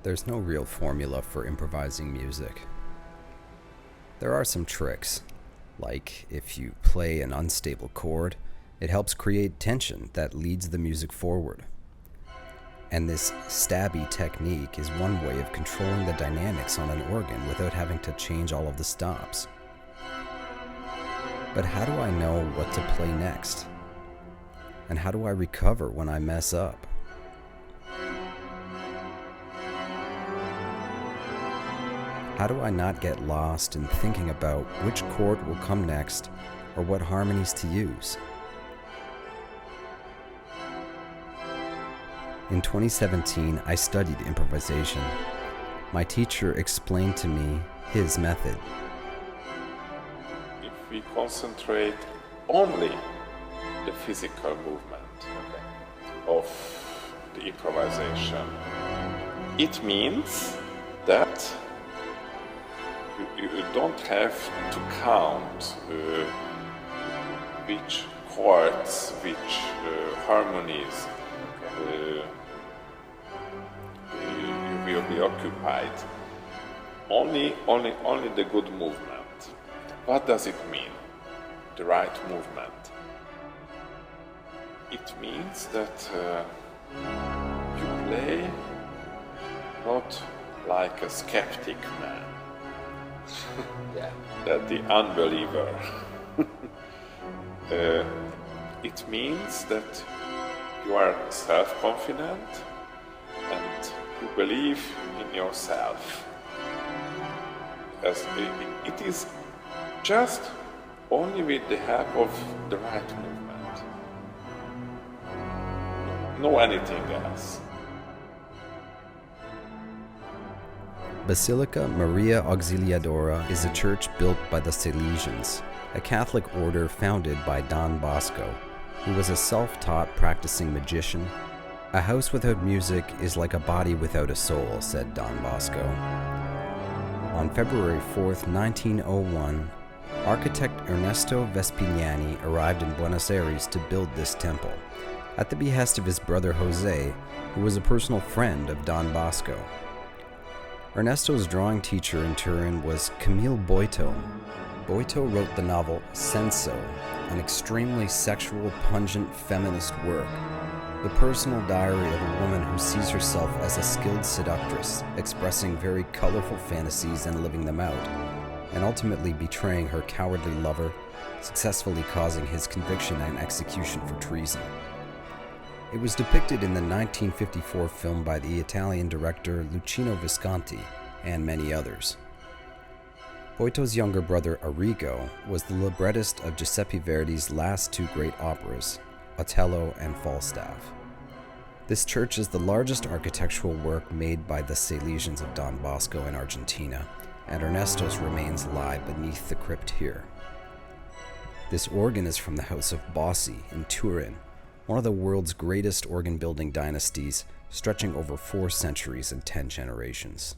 There's no real formula for improvising music. There are some tricks, like if you play an unstable chord, it helps create tension that leads the music forward. And this stabby technique is one way of controlling the dynamics on an organ without having to change all of the stops. But how do I know what to play next? And how do I recover when I mess up? How do I not get lost in thinking about which chord will come next or what harmonies to use? In 2017, I studied improvisation. My teacher explained to me his method. If we concentrate only the physical movement of the improvisation, it means that you don't have to count which chords, which harmonies you will be occupied. Only the good movement. What does it mean? The right movement. It means that you play not like a skeptic man. That the unbeliever. It means that you are self-confident and you believe in yourself. As it is just only with the help of the right movement. No anything else. Basilica Maria Auxiliadora is a church built by the Salesians, a Catholic order founded by Don Bosco, who was a self-taught practicing magician. A house without music is like a body without a soul, said Don Bosco. On February 4th, 1901, architect Ernesto Vespignani arrived in Buenos Aires to build this temple, at the behest of his brother Jose, who was a personal friend of Don Bosco. Ernesto's drawing teacher in Turin was Camille Boito. Boito wrote the novel Senso, an extremely sexual, pungent feminist work, the personal diary of a woman who sees herself as a skilled seductress, expressing very colorful fantasies and living them out, and ultimately betraying her cowardly lover, successfully causing his conviction and execution for treason. It was depicted in the 1954 film by the Italian director Luchino Visconti and many others. Boito's younger brother Arrigo was the librettist of Giuseppe Verdi's last two great operas, Otello and Falstaff. This church is the largest architectural work made by the Salesians of Don Bosco in Argentina, and Ernesto's remains lie beneath the crypt here. This organ is from the House of Bossi in Turin, one of the world's greatest organ-building dynasties, stretching over 4 centuries and 10 generations.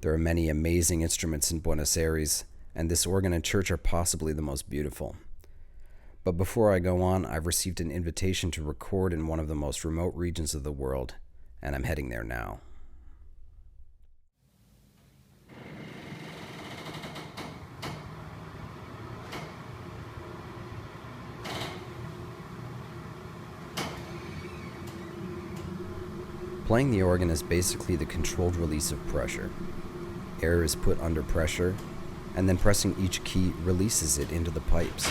There are many amazing instruments in Buenos Aires, and this organ and church are possibly the most beautiful. But before I go on, I've received an invitation to record in one of the most remote regions of the world, and I'm heading there now. Playing the organ is basically the controlled release of pressure. Air is put under pressure, and then pressing each key releases it into the pipes.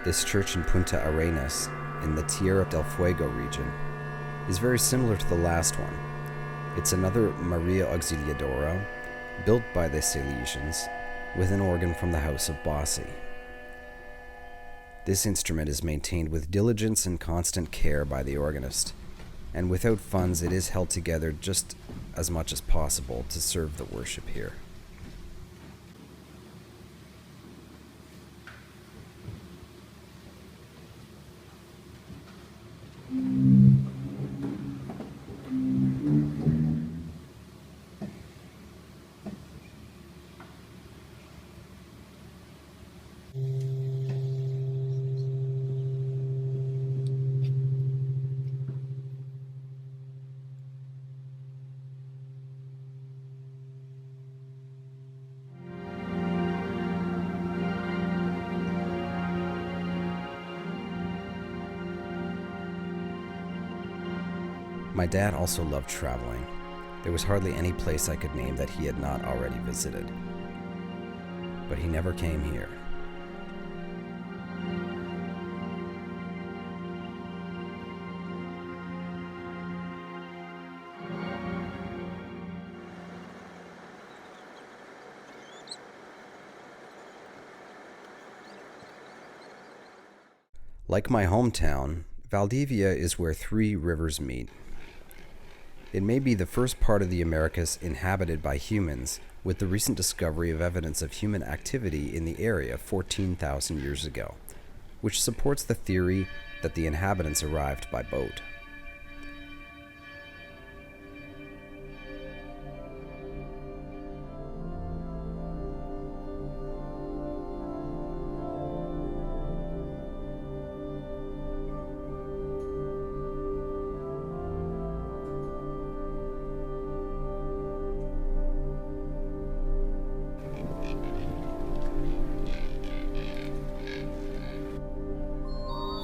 This church in Punta Arenas, in the Tierra del Fuego region, is very similar to the last one. It's another Maria Auxiliadora, built by the Salesians, with an organ from the House of Bossi. This instrument is maintained with diligence and constant care by the organist, and without funds it is held together just as much as possible to serve the worship here. My dad also loved traveling. There was hardly any place I could name that he had not already visited. But he never came here. Like my hometown, Valdivia is where three rivers meet. It may be the first part of the Americas inhabited by humans, with the recent discovery of evidence of human activity in the area 14,000 years ago, which supports the theory that the inhabitants arrived by boat.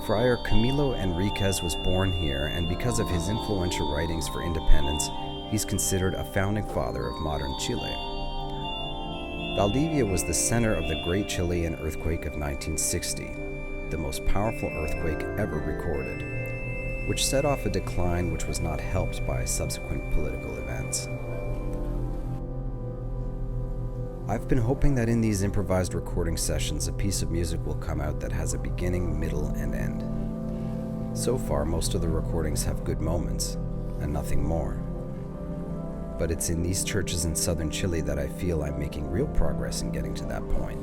Friar Camilo Enriquez was born here, and because of his influential writings for independence, he's considered a founding father of modern Chile. Valdivia was the center of the Great Chilean Earthquake of 1960, the most powerful earthquake ever recorded, which set off a decline which was not helped by subsequent political events. I've been hoping that in these improvised recording sessions a piece of music will come out that has a beginning, middle, and end. So far, most of the recordings have good moments, and nothing more. But it's in these churches in southern Chile that I feel I'm making real progress in getting to that point.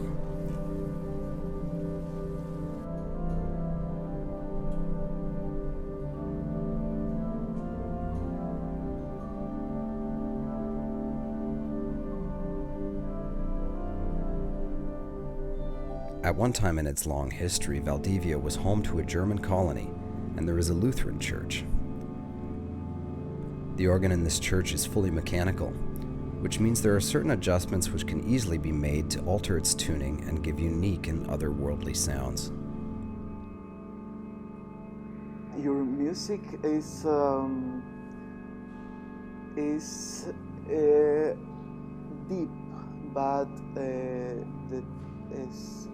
At one time in its long history, Valdivia was home to a German colony, and there is a Lutheran church. The organ in this church is fully mechanical, which means there are certain adjustments which can easily be made to alter its tuning and give unique and otherworldly sounds. Your music is deep, but is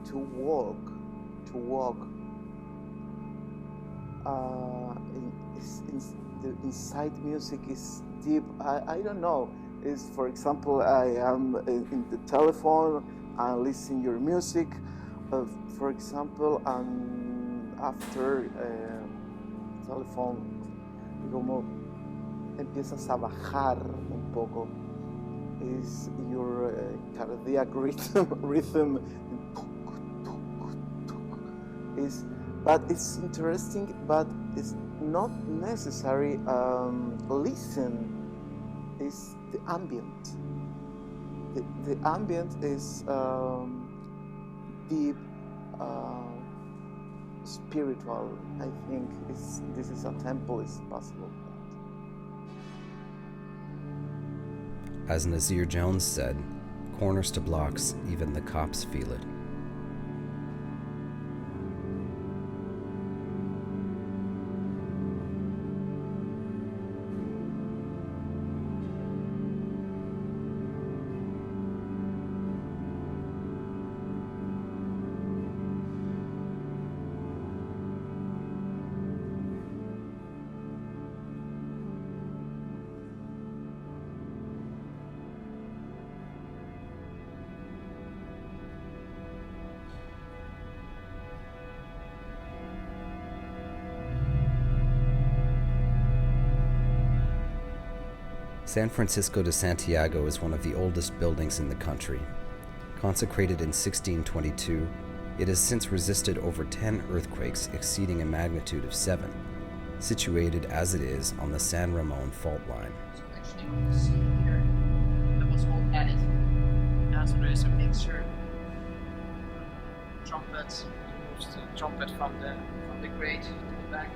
to walk the inside music is deep. I don't know. Is, for example, I am in the telephone and listen your music, for example, and after telephone como empiezas a bajar un poco. Is your cardiac rhythm is, but it's interesting, but it's not necessary. Listen is the ambient. The ambient is deep, spiritual. I think this is a temple is possible. As Nazir Jones said, corners to blocks, even the cops feel it. San Francisco de Santiago is one of the oldest buildings in the country. Consecrated in 1622, it has since resisted over 10 earthquakes exceeding a magnitude of 7, situated as it is on the San Ramon fault line. So actually what you see here, that was all added. So there is a mixture. Trumpets, it moves the trumpet from the grate to the back.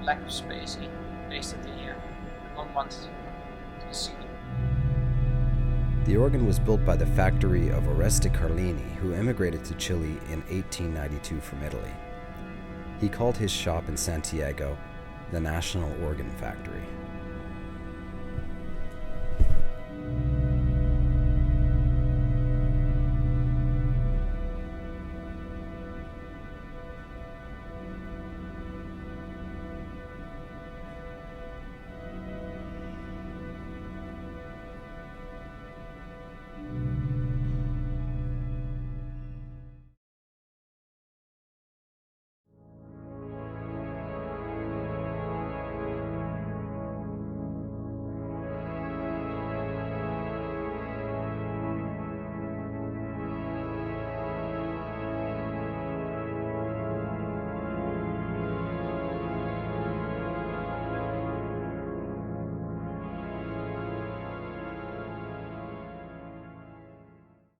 The lack of space, he placed it here. One wants to see. The organ was built by the factory of Oreste Carlini, who emigrated to Chile in 1892 from Italy. He called his shop in Santiago the National Organ Factory.